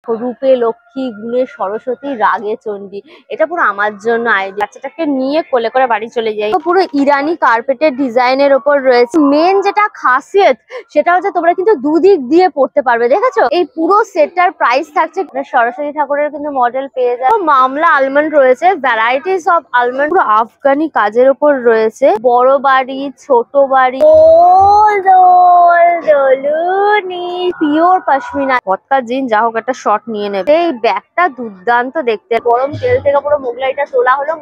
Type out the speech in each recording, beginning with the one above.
রূপে লক্ষ্মী, গুণে সরস্বতী, রাগে চণ্ডী। এটা পুরো আমার জন্য আইডিয়া। বাচ্চাটাকে নিয়ে কোলে করে বাড়ি চলে যাই। পুরো ইরানি কার্পেটের ডিজাইনের ওপর রয়েছে। মেন যেটা খাসিয়ত সেটা হচ্ছে তোমরা কিন্তু দুদিক দিয়ে পড়তে পারবে, দেখেছো? এই পুরো সেটটার প্রাইস থাকছে, সরস্বতী ঠাকুরের কিন্তু মডেল পেয়ে যায়। মামলা আলমন্ড রয়েছে, ভ্যারাইটিস অফ আলমন্ড। পুরো আফগানি কাজের ওপর রয়েছে। বড় বাড়ি, ছোট বাড়ি, পিওর পশমিনা, ভদকা জিন, যা হোক একটা শট নিয়ে নেবে। এই ব্যাগটা দুর্দান্ত দেখতে। গরম তেল থেকে পুরো মোগলাইটা তোলা হলো।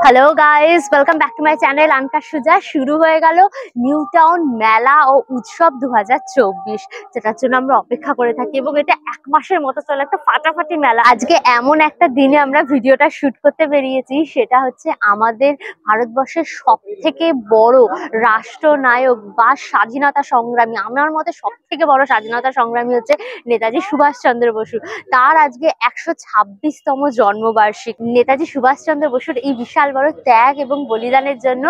Hello guys, welcome back to my channel আনকা সুজা। শুরু হয়ে গেল নিউ টাউন মেলা ও উৎসব 2024, যেটার জন্য আমরা অপেক্ষা করে থাকি এবং এটা এক মাসের মতো চলে, একটা ফাটাফাটি মেলা। আজকে এমন একটা দিনে আমরা ভিডিওটা শুট করতে বেরিয়েছি, সেটা হচ্ছে আমাদের ভারতবর্ষের সব থেকে বড় রাষ্ট্রনায়ক বা স্বাধীনতা সংগ্রামী, আমার মতে সব থেকে বড় স্বাধীনতা সংগ্রামী হচ্ছে নেতাজি সুভাষচন্দ্র বসু। তার আজকে 126তম জন্মবার্ষিকী। নেতাজি সুভাষচন্দ্র বসুর এই বিশাল বড় ত্যাগ এবং বলিদানের জন্য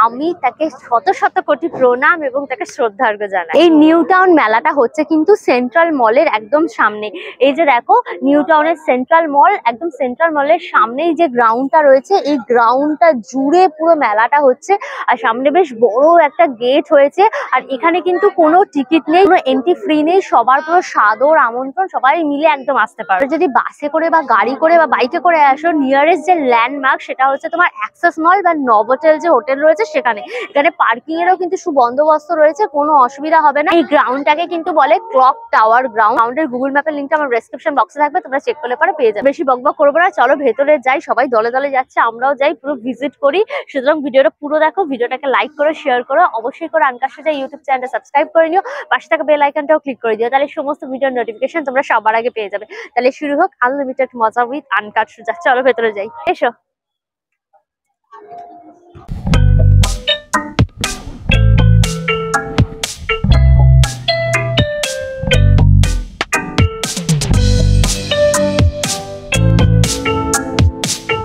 আমি তাকে শত শত কোটি প্রণাম এবং তাকে শ্রদ্ধার্ঘ্য জানাই। এই নিউ টাউন মেলাটা হচ্ছে কিন্তু সেন্ট্রাল মলের একদম সামনে। এই যে দেখো নিউ টাউনের সেন্ট্রাল মল, একদম সেন্ট্রাল মলের সামনেই যে গ্রাউন্ডটা রয়েছে, এই গ্রাউন্ডটা জুড়ে পুরো মেলাটা হচ্ছে। আর সামনে বেশ বড় একটা গেট হয়েছে। আর এখানে কিন্তু কোনো টিকিট নেই, কোনো এন্ট্রি ফ্রি নেই, সবার পুরো সাদর আমন্ত্রণ, সবাই মিলে একদম আসতে পারো। যদি বাসে করে বা গাড়ি করে বা বাইকে করে আসো, নিয়ারেস্ট যে ল্যান্ডমার্ক সেটা হচ্ছে তোমার অ্যাক্সেস মল বা নভোটেল যে হোটেল রয়েছে সেখানে। এখানে পার্কিং এরও কিন্তু সুবন্দোবস্ত রয়েছে, কোনো অসুবিধা হবে না। এই গ্রাউন্ডটাকে কিন্তু বলে ক্লক টাওয়ার গ্রাউন্ড। গ্রাউন্ডের গুগল ম্যাপের লিঙ্কটা আমার ডেসক্রিপশন বক্সে থাকবে, তোমরা চেক করলে পরে পেয়ে যাবে। বেশি বকবক করবো না, চলো ভেতরে যাই। সবাই দলে দলে যাচ্ছে, আমরাও যাই, পুরো ভিজিট করি। সুতরাং ভিডিওটা পুরো দেখো, ভিডিওটাকে লাইক করো, শেয়ার করো, অবশ্যই করে আনকা সুজা ইউটিউব চ্যানেলটা সাবস্ক্রাইব করে নিও, পাশে থাকা বেল আইকনটাও ক্লিক করে দিও, তাহলে সমস্ত ভিডিওর নোটিফিকেশন তোমরা সবার আগে পেয়ে যাবে। তাহলে শুরু হোক আনলিমিটেড মজা উইথ আনকা সুজা। চলো ভেতরে যাই, এসো।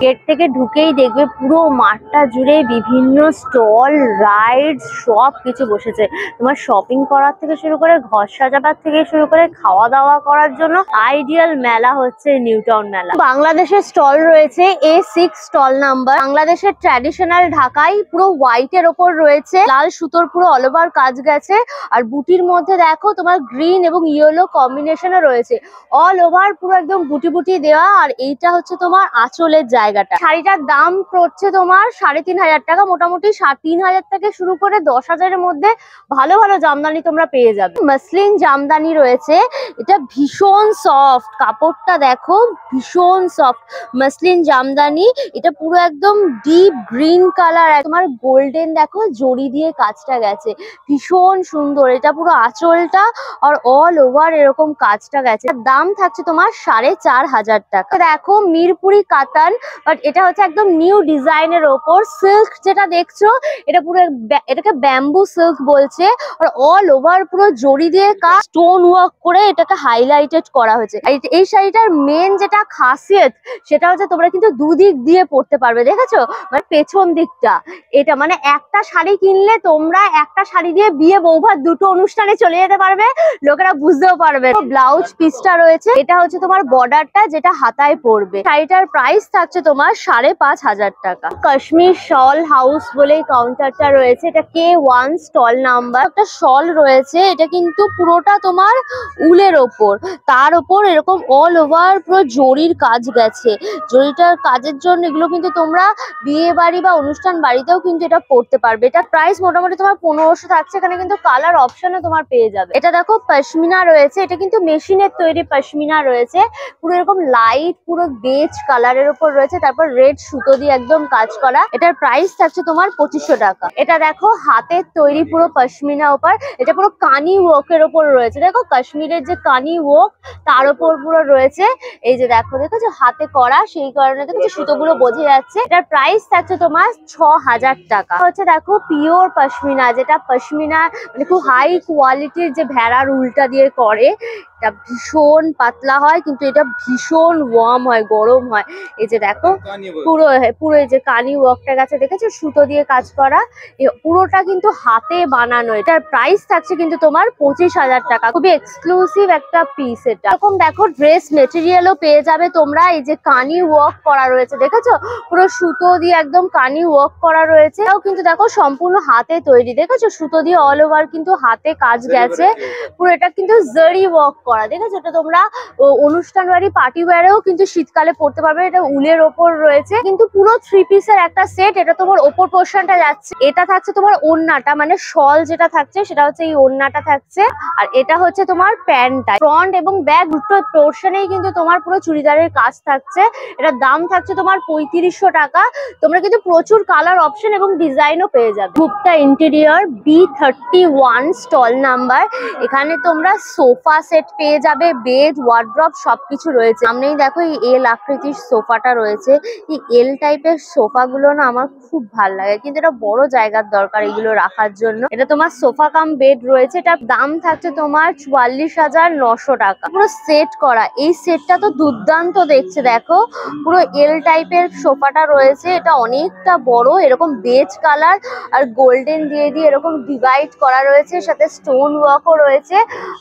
গেট থেকে ঢুকেই দেখবে পুরো মাঠটা জুড়ে বিভিন্ন স্টল, রাইডস সব কিছু বসেছে। তোমার শপিং করার থেকে শুরু করে ঘর সাজাবার থেকে শুরু করে খাওয়া দাওয়া করার জন্য আইডিয়াল মেলা হচ্ছে নিউ টাউন মেলা। বাংলাদেশের স্টল রয়েছে A6 স্টল নাম্বার। বাংলাদেশের ট্র্যাডিশনাল ঢাকাই পুরো হোয়াইটের ওপর রয়েছে, লাল সুতোর পুরো অল ওভার কাজ গেছে। আর বুটির মধ্যে দেখো তোমার গ্রিন এবং ইয়েলো কম্বিনেশনও রয়েছে, অল ওভার পুরো একদম বুটি বুটি দেওয়া। আর এইটা হচ্ছে তোমার আঁচলের জায়গাটা। শাড়িটার দাম পড়ছে তোমার 3500 টাকা, মোটামুটি 3000 থেকে শুরু করে 10,000-এর মধ্যে ভালো ভালো জামদানি তোমরা পেয়ে যাবে। মসলিন জামদানি রয়েছে, এটা ভীষণ সফট, কাপড়টা দেখো ভীষণ সফট। মসলিন জামদানি, এটা পুরো একদম ডিপ গ্রিন কালার, তোমার গোল্ডেন দেখো জড়ি দিয়ে কাজটা গেছে, ভীষণ সুন্দর। এটা পুরো আঁচলটা আর অল ওভার এরকম কাজটা গেছে। দাম থাকছে তোমার 4500 টাকা। দেখো মিরপুরি কাতান, বাট এটা হচ্ছে একদম নিউ ডিজাইনের ওপর। সিল্ক যেটা দেখছো এটা পুরো, এটাকে ব্যাম্বু সিল্ক বলছে। আর অল ওভার পুরো জড়ি দিয়ে কাজ, স্টোন ওয়ার্ক করে এটাকে হাইলাইটেড করা হয়েছে। এই শাড়িটার মেন যেটা খাসিয়ত সেটা হচ্ছে তোমরা কিন্তু দুদিক দিয়ে পড়তে পারবে, দেখেছো? মানে পেছন দিকটা, এটা মানে একটা শাড়ি কিনলে তোমরা একটা শাড়ি দিয়ে বিয়ে বৌভাত দুটো অনুষ্ঠানে চলে যেতে পারবে, লোকেরা বুঝতেও পারবে। ব্লাউজ পিসটা রয়েছে, এটা হচ্ছে তোমার বর্ডারটা যেটা হাতায় পড়বে। শাড়িটার প্রাইস থাকছে তোমার 5500 টাকা। কাশ্মীর শল হাউস বলে কাউন্টারটা রয়েছে, এটা K1 স্টল নাম্বার। একটা শল রয়েছে, এটা কিন্তু পুরোটা তোমার উলের ওপর, তার ওপর এরকম অল ওভার পুরো জরির কাজ গেছে। জরিটার কাজের জন্য এগুলো কিন্তু তোমরা বিয়ে বাড়ি বা অনুষ্ঠান বাড়িতেও কিন্তু এটা পড়তে পারবে। এটা প্রাইস মোটামুটি তোমার 1500 থাকছে। এখানে কিন্তু কালার অপশনও তোমার পেয়ে যাবে। এটা দেখো পশমিনা রয়েছে, এটা কিন্তু মেশিনের তৈরি পশমিনা রয়েছে, পুরো এরকম লাইট পুরো বেজ কালারের উপর রয়েছে, তারপর রেড সুতো দিয়ে একদম কাজ করা। এটার প্রাইস থাকছে তোমার 2500 টাকা। এটা দেখো হাতের তৈরি পুরো পশমিনা ওপর, এটা পুরো কানি ওয়ার্কের ওপর রয়েছে। দেখো কাশ্মীরের যে কানি ওয়ার্ক তার উপর পুরো রয়েছে। এই যে দেখো, দেখো যে হাতে করা, সেই কারণে দেখো সুতোগুলো বোঝা যাচ্ছে। এটার প্রাইস থাকছে তোমার 6000 টাকা। হচ্ছে দেখো পিওর পশমিনা, যেটা পশমিনা মানে খুব হাই কোয়ালিটির যে ভেড়ার উলটা দিয়ে করে, এটা ভীষণ পাতলা হয় কিন্তু এটা ভীষণ ওয়ার্ম হয়, গরম হয়। এই যে দেখো পুরো পুরো এই যে কানি ওয়ার্কটা গেছে দেখেছো, সুতো দিয়ে কাজ করা, পুরোটা কিন্তু হাতে বানানো। এটার প্রাইস থাকছে কিন্তু তোমার 25,000 টাকা। খুবই এক্সক্লুসিভ একটা পিস এটা। এরকম দেখো ড্রেস মেটেরিয়ালও পেয়ে যাবে তোমরা। এই যে কানি ওয়ার্ক করা রয়েছে দেখেছো, পুরো সুতো দিয়ে একদম কানি ওয়ার্ক করা রয়েছে। এটাও কিন্তু দেখো সম্পূর্ণ হাতে তৈরি, দেখেছো সুতো দিয়ে অল ওভার কিন্তু হাতে কাজ গেছে পুরো। এটা কিন্তু জারি ওয়ার্ক করা, দেখেছো। এটা তোমরা অনুষ্ঠান বাড়ি পার্টি ওয়্যারেও কিন্তু শীতকালে পরতে পারবে। এটা উলের ওপর রয়েছে কিন্তু পুরো 3 পিসের একটা সেট। এটা তোমার ওপর পোর্শনটা যাচ্ছে, এটা থাকছে তোমার ওড়নাটা, মানে শল যেটা থাকছে সেটা হচ্ছে এই ওড়নাটা থাকছে, আর এটা হচ্ছে তোমার প্যান্টটা। ফ্রন্ট এবং ব্যাক দুটো পোর্শনেই কিন্তু তোমার পুরো চুড়িদারের কাজ থাকছে। এটার দাম থাকছে তোমার 3500 টাকা। তোমরা কিন্তু প্রচুর কালার অপশন এবং ডিজাইনও পেয়ে যাবে। Gupta interior B31 stall number. এখানে তোমরা সোফা সেট পেয়ে যাবে, বেড, ওয়ার্ড্রপ সবকিছু রয়েছে। সামনেই দেখো এই এল আকৃতির সোফাটা রয়েছে। এই এল টাইপের সোফা গুলো না আমার খুব ভালো লাগে, কিন্তু এটা বড় জায়গার দরকার এগুলো রাখার জন্য। এটা তোমার সোফা কাম বেড রয়েছে। এটার দাম থাকছে তোমার 44,900 টাকা। পুরো সেট করা, এই সেটটা তো দুর্দান্ত দেখছে। দেখো পুরো এল টাইপের সোফাটা রয়েছে, এটা অনেকটা বড়, এরকম বেজ কালার আর গোল্ডেন দিয়ে দিয়ে এরকম ডিভাইড করা রয়েছে, সাথে স্টোন ওয়ার্কও রয়েছে।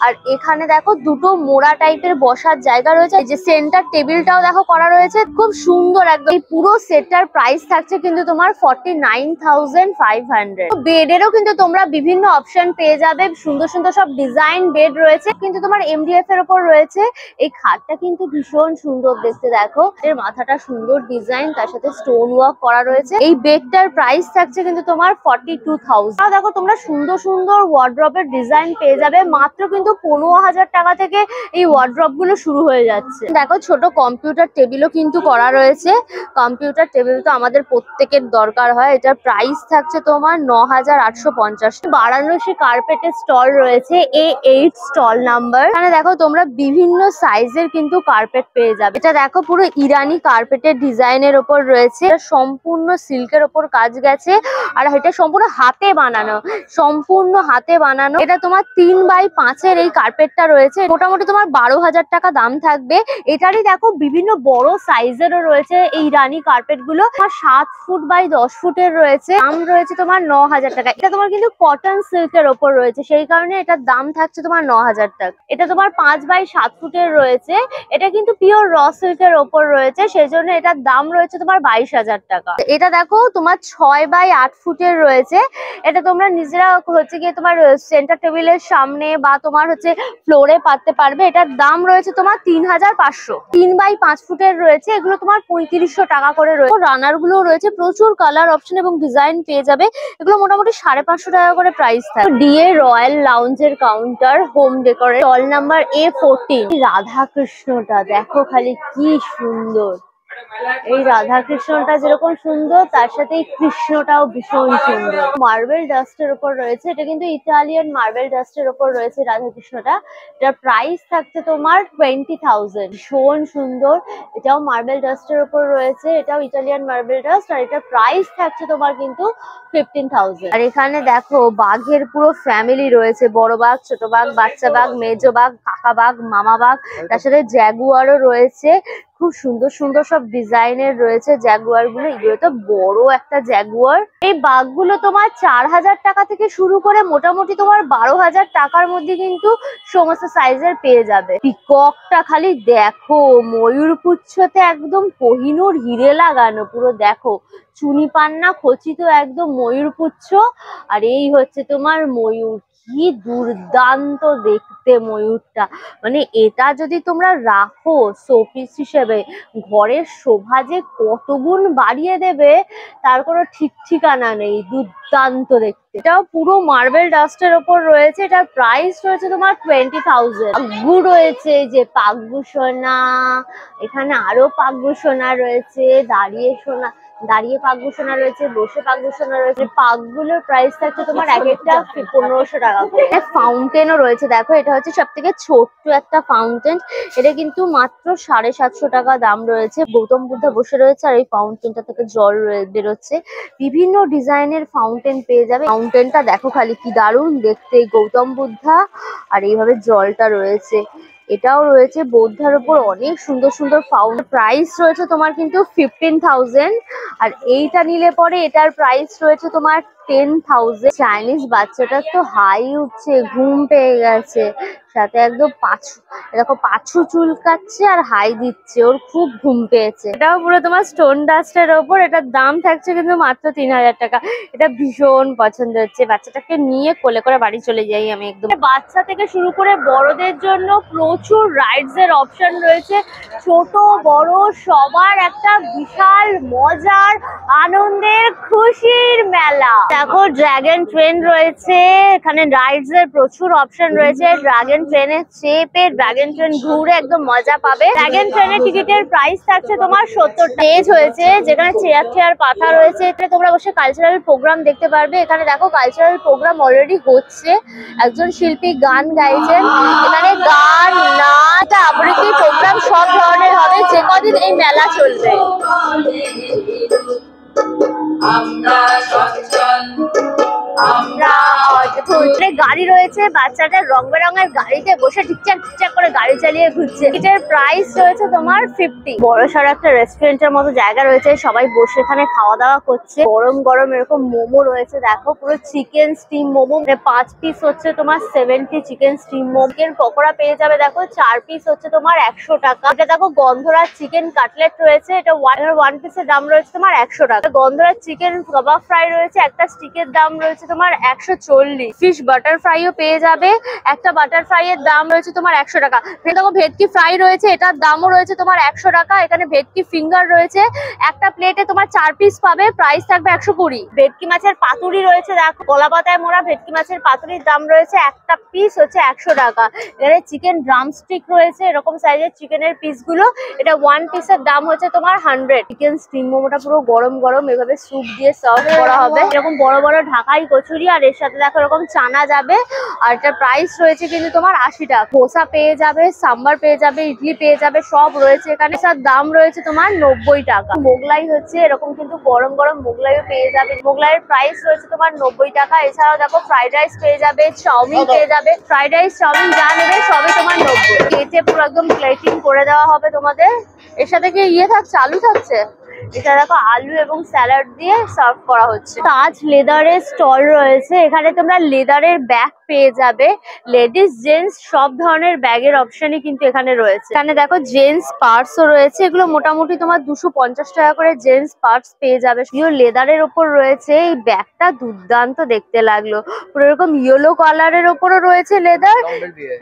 আর এখানে দেখো দুটো মোড়া টাইপের বসার জায়গা রয়েছে। এই যে সেন্টার টেবিলটাও দেখো করা রয়েছে, খুব সুন্দর একদম। এই পুরো সেটটার প্রাইস থাকছে কিন্তু তোমার 49,500। বেডেরও কিন্তু তোমরা বিভিন্ন অপশন পেয়ে যাবে, সুন্দর সুন্দর সব ডিজাইন বেড রয়েছে কিন্তু তোমার MDF এর উপর রয়েছে। এই খাটটা কিন্তু ভীষণ সুন্দর দেখতে, দেখো এর মাথাটা সুন্দর ডিজাইন, তার সাথে স্টোন ওয়ার্ক করা রয়েছে। এই বেডটার প্রাইস থাকছে কিন্তু তোমার 42,000। দেখো তোমরা সুন্দর সুন্দর ওয়ার্ড্রপের ডিজাইন পেয়ে যাবে মাত্র কিন্তু 15,000 টাকা থেকে। এই ওয়ার্ড্রপ গুলো শুরু হয়ে যাচ্ছে। দেখো ছোট কম্পিউটার টেবিলও কিন্তু করা রয়েছে। কম্পিউটার টেবিল তো আমাদের প্রত্যেকের দরকার হয়। এটার প্রাইস থাকছে তোমার 9,850। বারাণসী কার্পেটের স্টল রয়েছে A8 স্টল নাম্বার। এখানে দেখো তোমরা বিভিন্ন সাইজের কিন্তু কার্পেট পেয়ে যাবে। এটা দেখো পুরো ইরানি কার্পেটের ডিজাইনের ওপর রয়েছে, সম্পূর্ণ সিল্কের ওপর কাজ গেছে, আর এটা সম্পূর্ণ হাতে বানানো, সম্পূর্ণ হাতে বানানো। এটা তোমার 3x5 এই কার্পেটটা রয়েছে, মোটামুটি তোমার 12,000 টাকা দাম থাকবে। এটারই দেখো বিভিন্ন বড় সাইজেরও রয়েছে এই ইরানি কার্পেট গুলো। 7 ফুট বাই 10 ফুটের রয়েছে, দাম রয়েছে তোমার 9,000 টাকা। এটা তোমার কিন্তু কটন সিল্কের ওপর রয়েছে, সেই কারণে এটার দাম থাকছে তোমার 9,000 টাকা। এটা তোমার 5x7 ফুটের রয়েছে, এটা কিন্তু পিওর র সিল্কের ওপর রয়েছে, সেই জন্য এটার দাম রয়েছে তোমার 22,000 টাকা। এটা দেখো তোমার 6x8 ফুটের রয়েছে, এটা তোমরা নিজেরা হচ্ছে গিয়ে তোমার সেন্টার টেবিলের সামনে বা তোমার হচ্ছে ফ্লোরে পাততে পারবে। এটার দাম রয়েছে তোমার 3,500। 3x5 ফুটের রয়েছে, এগুলো তোমার 3500 টাকা করে রয়েছে। রানার গুলো রয়েছে, প্রচুর কালার অপশন এবং ডিজাইন পেয়ে যাবে। এগুলো মোটামুটি 550 টাকা করে প্রাইস থাকে। ডিএ রয়্যাল লাউঞ্জের কাউন্টার হোম ডেকোরে স্টল নাম্বার A14। রাধা কৃষ্ণটা দেখো খালি কি সুন্দর। এই রাধা কৃষ্ণটা যেরকম সুন্দর, তার সাথে এই কৃষ্ণটাও ভীষণ সুন্দর। মার্বেল ডাস্টের উপর রয়েছে, এটা কিন্তু ইটালিয়ান মার্বেল ডাস্টের উপর রয়েছে রাধা কৃষ্ণটা। এটার প্রাইস থাকছে তোমার 20,000। ভীষণ সুন্দর, এটাও মার্বেল ডাস্টের উপর রয়েছে, এটাও ইটালিয়ান মার্বেল ডাস্ট, আর এটার প্রাইস থাকছে তোমার কিন্তু 15,000। আর এখানে দেখো বাঘের পুরো ফ্যামিলি রয়েছে, বড় বাঘ, ছোট বাঘ, বাচ্চা বাঘ, মেজো বাঘ, কাকা বাঘ, মামা বাঘ, তার সাথে জ্যাগুয়ারও রয়েছে। খুব সুন্দর সুন্দর সব ডিজাইনের রয়েছে জ্যাগুয়ার গুলো, এগুলো তো বড় একটা জ্যাগুয়ার। এই বাঘগুলো তোমার 4,000 টাকা থেকে শুরু করে মোটামুটি তোমার 12,000 টাকার মধ্যে কিন্তু সমস্ত সাইজের পেয়ে যাবে। পিককটা খালি দেখো, ময়ূর পুচ্ছতে একদম কোহিনূর হিরে লাগানো, পুরো দেখো চুনি পান্না খচিত একদম ময়ূর পুচ্ছ। আর এই হচ্ছে তোমার ময়ূর, কি দুর্দান্ত দেখতে ময়ূরটা। মানে এটা যদি তোমরা রাখো শোপিস হিসেবে, ঘরের শোভা যে কত গুণ বাড়িয়ে দেবে তার কোনো ঠিক ঠিকানা নেই, দুর্দান্ত দেখতে। এটাও পুরো মার্বেল ডাস্টের ওপর রয়েছে, এটার প্রাইস রয়েছে তোমার 20,000। পাগ্গু রয়েছে, যে পাগ্গু সোনা, এখানে আরো পাগ্গু সোনা রয়েছে, দাঁড়িয়ে পাগ্গু সোনা রয়েছে, বসে পাগ্গু সোনা রয়েছে। পাগগুলোর প্রাইস থাকছে তোমার এক একটা 1500 টাকা করে। ফাউন্টেনও রয়েছে, দেখো এটা হচ্ছে সব থেকে ছোট্ট একটা ফাউন্টেন, এটা কিন্তু মাত্র 750 টাকা দাম রয়েছে। গৌতম বুদ্ধা বসে রয়েছে আর এই ফাউন্টেনটা থেকে জল বেরোচ্ছে। বিভিন্ন ডিজাইনের ফাউন্টেন পেয়ে যাবে। ফাউন্টেনটা দেখো খালি কি দারুণ দেখতে, গৌতম বুদ্ধা আর এইভাবে জলটা রয়েছে। এটাও রয়েছে বৌদ্ধার উপর অনেক সুন্দর সুন্দর ফাউন্ড। প্রাইস রয়েছে তোমার কিন্তু 15,000। আর এইটা নিলে পরে এটার প্রাইস রয়েছে তোমার 10,000। চাইনিজ বাচ্চাটার তো হাই উঠছে, ঘুম পেয়ে গেছে, সাথে একদম দেখো পাছু চুলকাচ্ছে আর হাই দিচ্ছে, ওর খুব ঘুম পেয়েছে। এটাও পুরো তোমার স্টোন ডাস্টের ওপর, এটার দাম থাকছে কিন্তু মাত্র 3,000 টাকা। এটা ভীষণ পছন্দ হচ্ছে, বাচ্চাটাকে নিয়ে কোলে করে বাড়ি চলে যাই আমি একদম। বাচ্চা থেকে শুরু করে বড়দের জন্য প্রচুর রাইডস এর অপশন রয়েছে, ছোট বড় সবার একটা বিশাল মজার আনন্দের খুশির মেলা। দেখো ড্রাগন ট্রেন রয়েছে, এখানে রাইডস এর প্রচুর অপশন রয়েছে। ড্রাগন ট্রেনের চেপে ড্রাগন ট্রেন ঘুরে একদম মজা পাবে। ড্রাগন ট্রেনের টিকিটের প্রাইস থাকছে তোমার 70 টাকা। স্টেজ হয়েছে যেখানে চেয়ার পাতা রয়েছে, এখানে তোমরা বসে কালচারাল প্রোগ্রাম দেখতে পারবে। এখানে দেখো কালচারাল প্রোগ্রাম অলরেডি হচ্ছে, একজন শিল্পী গান গাইছেন। এখানে গান, নাচ, আবৃত্তি প্রোগ্রাম সব ধরনের হবে যে কদিন এই মেলা চলবে। গাড়ি রয়েছে, বাচ্চাটা রং বেরঙের গাড়িতে বসে ঠিকঠাক করে গাড়ি চালিয়ে ঘুরছে। এটার প্রাইস রয়েছে তোমার 50। বড় সড়ো একটা রেস্টুরেন্টের মতো জায়গা রয়েছে, সবাই বসে এখানে খাওয়া দাওয়া করছে। গরম গরম এরকম মোমো রয়েছে, দেখো পুরো চিকেন স্টিম মোমো, 5 পিস হচ্ছে তোমার 70 chicken steam momo. Chicken pakora পেয়ে যাবে দেখো, 4 পিস হচ্ছে তোমার 100 টাকা। এটা দেখো গন্ধরাজ চিকেন কাটলেট রয়েছে, এটা 1 পিসের দাম রয়েছে তোমার 100 টাকা। গন্ধরাজ চিকেন কাবাব ফ্রাই রয়েছে, একটা স্টিকের দাম রয়েছে তোমার 140। ফিশ বাটার ফ্রাইও পেয়ে যাবে, একটা বাটার ফ্রাই এর দাম রয়েছে তোমার 100 টাকা। দেখো ভেটকি ফ্রাই রয়েছে, এটার দামও রয়েছে তোমার 100 টাকা। এখানে ভেটকি ফিঙ্গার রয়েছে, একটা প্লেটে তোমার 4 পিস পাবে, প্রাইস থাকবে 120। ভেটকি মাছের পাতুরি রয়েছে, দেখো কলা পাতায় মোড়া ভেটকি মাছের পাতুরির দাম রয়েছে একটা পিস হচ্ছে 100 টাকা। এখানে চিকেন ড্রামস্টিক রয়েছে, এরকম সাইজের চিকেনের পিস গুলো, এটা 1 পিসের দাম হচ্ছে তোমার 100। চিকেন স্টিম মোমোটা পুরো গরম গরম এভাবে স্যুপ দিয়ে সার্ভ করা হবে, এরকম বড় বড় ঢাকাই কচুরি, আর এর সাথে দেখো এরকম চানা যাবে। আর এটার প্রাইস রয়েছে কিন্তু তোমার 80 টাকা। ধোসা পেয়ে যাবে, সাম্বার পেয়ে যাবে, ইডলি পেয়ে যাবে, সব রয়েছে এখানে। তার দাম রয়েছে তোমার 90 টাকা। মোগলাই হচ্ছে এরকম কিন্তু গরম গরম মোগলাইও পেয়ে যাবে, মোগলাইয়ের প্রাইস রয়েছে তোমার 90 টাকা। এছাড়াও দেখো ফ্রাইড রাইস পেয়ে যাবে, চাউমিন পেয়ে যাবে, ফ্রাইড রাইস চাউমিন যা নেবে সবই তোমার 90। কেটে পুরো একদম প্লেটিং করে দেওয়া হবে তোমাদের। এর সাথে কি থাকছে, আলু থাকছে, এটা দেখো আলু এবং স্যালাড দিয়ে সার্ভ করা হচ্ছে। তাজ লেদারের স্টল রয়েছে, এখানে তোমরা লেদারের ব্যাগ পেয়ে যাবে, লেডিস জেন্টস সব ধরনের ব্যাগের অপশনই কিন্তু এখানে রয়েছে। এখানে দেখো জেন্টস পার্সও রয়েছে, এগুলো মোটামুটি তোমার 250 টাকা করে জেন্টস পার্স পেয়ে যাবে। পিওর লেদারের ওপর রয়েছে, এই ব্যাগটা দুর্দান্ত দেখতে লাগলো, পুরো এরকম ইয়েলো কালারের ওপরও রয়েছে লেদার।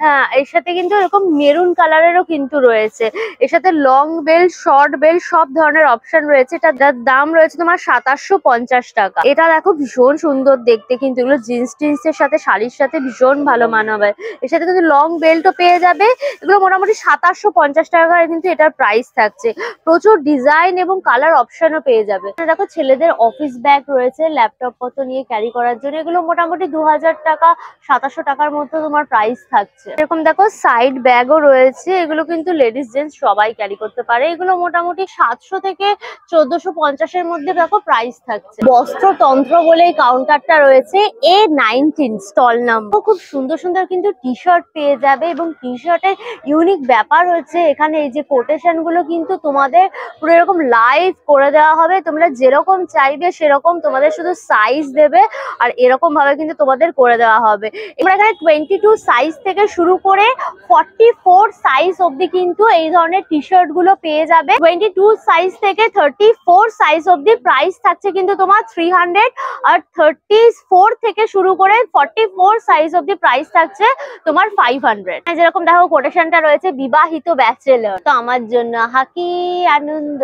হ্যাঁ, এর সাথে কিন্তু এরকম মেরুন কালারেরও কিন্তু রয়েছে, এর সাথে লং বেল্ট, শর্ট বেল্ট সব ধরনের অপশন রয়েছে। এটার দাম রয়েছে তোমার 2750 টাকা। এটা দেখো ভীষণ সুন্দর দেখতে, কিন্তু এগুলো জিন্স টিন্সের সাথে শাড়ির সাথে ভীষণ ভালো মানাবে। এর সাথে কিন্তু লং বেল্টও পেয়ে যাবে, এগুলো মোটামুটি 2750 টাকা কিন্তু এটার প্রাইস থাকছে। প্রচুর ডিজাইন এবং কালার অপশনও পেয়ে যাবে। দেখো ছেলেদের অফিস ব্যাগ রয়েছে, ল্যাপটপ পত্র নিয়ে ক্যারি করার জন্য, এগুলো মোটামুটি 2000 টাকা 2700 টাকার মধ্যে তোমার প্রাইস থাকছে। এরকম দেখো সাইড ব্যাগও রয়েছে, এগুলো কিন্তু লেডিস জেন্টস সবাই ক্যারি করতে পারে, এগুলো মোটামুটি 700 থেকে 1450 এর মধ্যে দেখো প্রাইস থাকছে। বস্ত্রতন্ত্র বলে এই কাউন্টারটা রয়েছে, A19 স্টল নাম্বার। খুব সুন্দর সুন্দর কিন্তু টি শার্ট পেয়ে যাবে, এবং টি শার্টের ইউনিক ব্যাপার হচ্ছে এখানে এই যে কোটেশন গুলো কিন্তু তোমাদের পুরো এরকম লাইভ করে দেওয়া হবে, তোমরা যেরকম চাইবে সেরকম তোমাদের শুধু সাইজ দেবে, আর এরকম ভাবে কিন্তু তোমাদের করে দেওয়া হবে। এবার এখানে 22 সাইজ থেকে শুরু করে 44 সাইজ অবধি কিন্তু এই ধরনের টি শার্ট গুলো পেয়ে যাবে। 22 সাইজ থেকে 34 সাইজ অবধি প্রাইস থাকছে কিন্তু তোমার 300, আর 34 থেকে শুরু করে 44 সাইজ অবধি প্রাইস থাকছে তোমার 500। যেরকম দেখো কোটেশনটা রয়েছে, বিবাহিত ব্যাচেলর তো আমার জন্য হাকি আনন্দ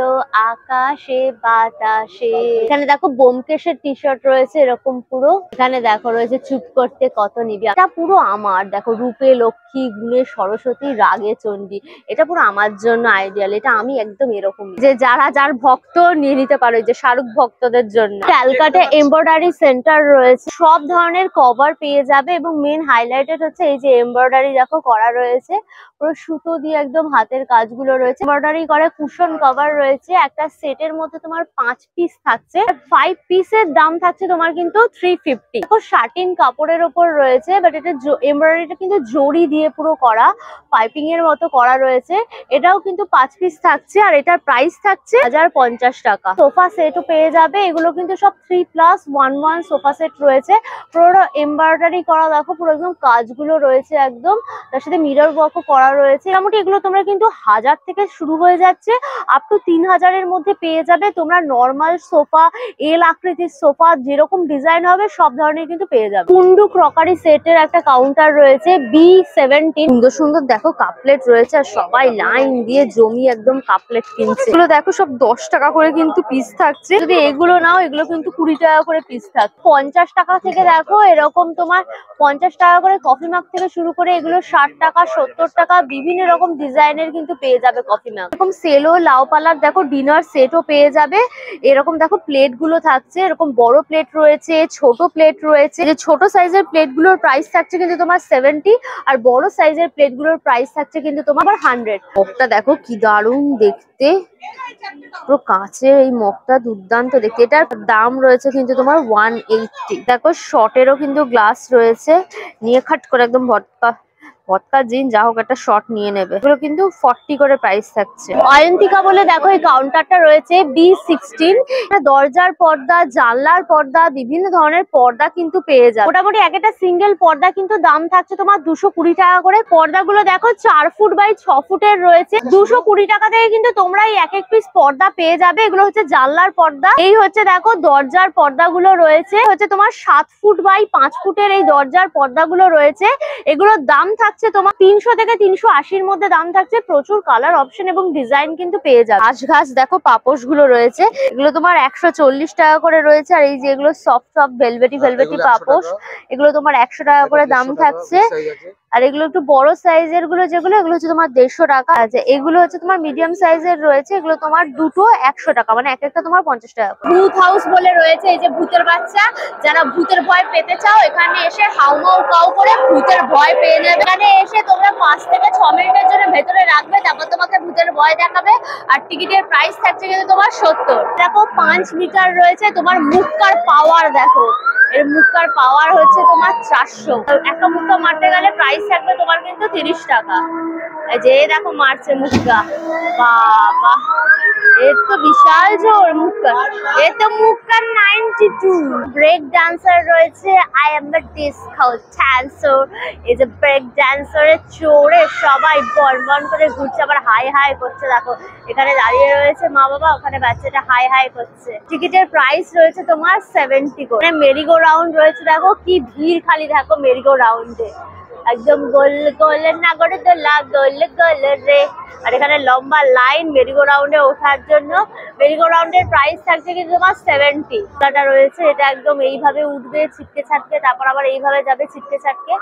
আকাশে বাতাসে। এখানে দেখো ব্যোমকেশের টি শার্ট রয়েছে এরকম পুরো, এখানে দেখো রয়েছে চুপ করতে কত নিবি, এটা পুরো আমার। দেখো রূপে লক্ষ্মী গুণে সরস্বতী রাগে চণ্ডী, এটা পুরো আমার জন্য আইডিয়াল, এটা আমি একদম এরকম। যে যার ভক্ত নিয়ে নিতে পারো, যে শাহরুখ ভক্তদের জন্য। ক্যালকাটা এমব্রয়ডারি সেন্টার রয়েছে, সব ধরনের কভার পেয়ে যাবে এবং মেন হাইলাইটেড হচ্ছে এই যে এমব্রয়ডারি দেখো করা রয়েছে, পুরো সুতো দিয়ে একদম হাতের কাজগুলো রয়েছে, এমব্রয়ডারি করা কুশন কভার রয়েছে। একটা সেটের মধ্যে তোমার 5 পিস থাকছে, 5 পিসের দাম থাকছে তোমার কিন্তু 350। দেখো শাটিন কাপড়ের ওপর রয়েছে, বাট এটা এমব্রয়ডারিটা কিন্তু জড়ি দিয়ে পুরো করা, পাইপিং এর মতো করা রয়েছে। এটাও কিন্তু 5 পিস থাকছে আর এটার প্রাইস থাকছে 1050 টাকা। সোফা সেটও পেয়ে যাবে, এগুলো কিন্তু সব 3+1 সোফা সেট রয়েছে, পুরো এমব্রয়ডারি করা দেখো, পুরো একদম কাজগুলো রয়েছে একদম, তার সাথে মিরর ওয়ার্কও করা রয়েছে। মোটামুটি এগুলো তোমরা কিন্তু 1000 থেকে শুরু হয়ে যাচ্ছে, আপ টু 3000 এর মধ্যে পেয়ে যাবে তোমরা। নর্মাল সোফা, এল আকৃতির সোফা, যেরকম ডিজাইন হবে সব ধরনের কিন্তু পেয়ে যাবে। কুন্ডু ক্রকারি সেটের একটা কাউন্টার রয়েছে, B17, সুন্দর সুন্দর দেখো কাপলেট রয়েছে আর সবাই লাইন দিয়ে জমি একদম কাপলেট কিনছে। এগুলো দেখো সব 10 টাকা করে কিন্তু পিস থাকছে, যদি এগুলো নাও এগুলো কিন্তু 20 টাকা করে পিস থাকছে। 50 টাকা থেকে দেখো এরকম তোমার 50 টাকা করে কফি মাগ থেকে শুরু করে এগুলো 60 টাকা 70 টাকা বিভিন্ন রকম ডিজাইনের কিন্তু পেয়ে যাবে কফি মাগ। এরকম সেলো লাউ পালার দেখো ডিনার সেটও পেয়ে যাবে। এরকম দেখো প্লেট গুলো থাকছে, এরকম বড় প্লেট রয়েছে, ছোট প্লেট রয়েছে। যে ছোট সাইজের প্লেট গুলোর প্রাইস থাকছে কিন্তু তোমার 70, আর বড় সাইজের প্লেট গুলোর প্রাইস থাকছে কিন্তু তোমার 100। মগটা দেখো কি দারুণ দেখতে, পুরো কাঁচের এই মগটা দুর্দান্ত দেখতে। এটার দাম রয়েছে কিন্তু তোমার 180। দেখো শর্টেরও কিন্তু গ্লাস রয়েছে, নিয়ে খাট করে একদম ভটকা জিন যা হোক একটা শর্ট নিয়ে নেবে। এগুলো কিন্তু 40 করে প্রাইস থাকছে। অয়ন্তিকা বলে দেখো এই কাউন্টারটা রয়েছে, B16। দরজার পর্দা, জানলার পর্দা, বিভিন্ন ধরনের পর্দা কিন্তু পেয়ে যাবে। মোটামুটি একটা সিঙ্গেল পর্দা কিন্তু দাম থাকছে তোমার 220 টাকা করে। পর্দাগুলো দেখো 4 ফুট বাই 6 ফুটের রয়েছে, 220 টাকা থেকে কিন্তু তোমরা এই এক এক পিস পর্দা পেয়ে যাবে। এগুলো হচ্ছে জানলার পর্দা। এই হচ্ছে দেখো দরজার পর্দাগুলো রয়েছে, হচ্ছে তোমার 7 ফুট বাই 5 ফুটের এই দরজার পর্দাগুলো রয়েছে। এগুলোর দাম থাকছে তোমার 300 থেকে 380-র মধ্যে দাম থাকছে। প্রচুর কালার অপশন এবং ডিজাইন কিন্তু পেয়ে যাবে। ঘাস দেখো পাপোশ গুলো রয়েছে, এগুলো তোমার 140 টাকা করে রয়েছে। আর এই যে এগুলো সফট ভেলভেটি পাপোশ, এগুলো তোমার 100 টাকা করে দাম থাকছে। আর এগুলো একটু বড় সাইজের গুলো যেগুলো, এগুলো হচ্ছে তোমার 150 টাকা আছে। এগুলো হচ্ছে তোমার মিডিয়াম সাইজের রয়েছে, এগুলো তোমার দুটো 100 টাকা, মানে এক একটা তোমার 50 টাকা। ভূত হাউস বলে রয়েছে, এই যে ভূতের বাচ্চা, যারা ভূতের ভয় পেতে চাও এখানে এসে হাউমাউ কাউ করে ভূতের ভয় পেয়ে নেবে। এখানে এসে তোমরা 5 থেকে 6 মিনিটের জন্য ভেতরে রাখবে, তারপর তোমাকে ভূতের ভয় দেখাবে। আর টিকিটের প্রাইস থাকছে কিন্তু তোমার 70। দেখো 5 মিটার রয়েছে, তোমার মুক্কার পাওয়ার দেখো, এর মুক্কার পাওয়ার হচ্ছে তোমার 400। একটা মুক্কা মারতে গেলে প্রাইস থাকবে তোমার কিন্তু 30 টাকা। এই যে দেখো মারছে মুক্কা, বাবা এর তো বিশাল জোর মুক্কা, এর তো মুক্কা 92। ব্রেক ডান্সার রয়েছে, I am the disco dancer. এই যে ব্রেক ডান্সারের চড়ে সবাই বনবন করে ঘুরছে, আবার হাই হাই করছে। দেখো এখানে দাঁড়িয়ে রয়েছে মা বাবা, ওখানে বাচ্চাটা হাই হাই করছে। টিকিটের প্রাইস রয়েছে তোমার 70 করে। মেরিগো রাউন্ড রয়েছে, দেখো কি ভিড় খালি দেখো মেরিগো রাউন্ডে, একদম গোল গোল নাগরে দোলা গোল গোল রে। আর এখানে লম্বা লাইন মেরিগো রাউন্ডে ওঠার জন্য। মেরিগো রাউন্ডের প্রাইস থাকছে কিন্তু তোমার 70। এটা রয়েছে, এটা একদম এইভাবে উঠবে ছিটকে ছাটকে, তারপর আবার এইভাবে যাবে ছিটকে ছাটকে।